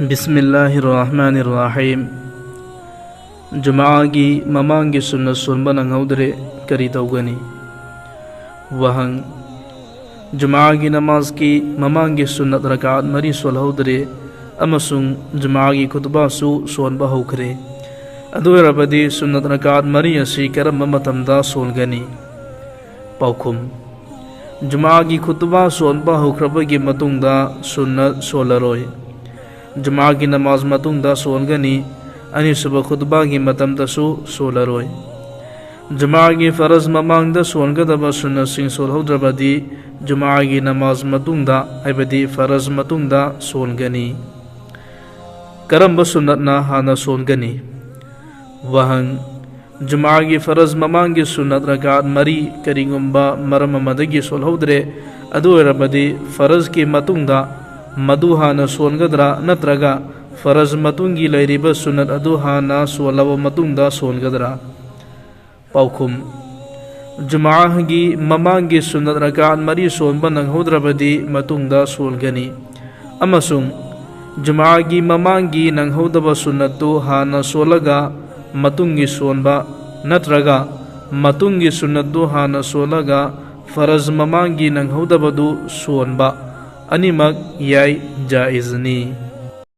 بسم اللہ الرحمن الرحیم جمعہ کی ممانگی سنت سنبا ننگودرے کری توگنی وہنگ جمعہ کی نماز کی ممانگی سنت رکعت مری سولہودرے امسنگ جمعہ کی خطبہ سونبا ہوکرے ادو ربدی سنت رکعت مری اسی کرم ممتمدہ سولگنی پوکھم جمعہ کی خطبہ سونبا ہوکربا کی متنگ دا سنت سولروئے جمعہ کی نماز متنگ دا سولگنی انی صبح خطبہ کی متم دسو سولروئے جمعہ کی فرض ممانگ دا سولگدہ با سنت سنگ سولہو دربدی جمعہ کی نماز متنگ دا ایبدی فرض متنگ دا سولگنی کرم با سنت نا ہانا سولگنی وہنگ جمعہ کی فرض ممانگ کی سنت رکعت مری کرینگم با مرم مدگی سولہو درے ادو ربدی فرض کی متنگ دا مدوہانا سولگدرا نترگا فرض متنگی لیریب سنت ادوہانا سولو متنگ دا سولگدرا پوکھم جمعہ کی ممانگی سنت رکعت مری سونبا ننگہود ربدی متنگ دا سولگنی امسنگ جمعہ کی ممانگی ننگہود با سنت دو ہانا سولگا متنگی سونبا نترگا متنگی سنت دو ہانا سولگا فرض ممانگی ننگہود با دو سونبا انیمک یای جائز نی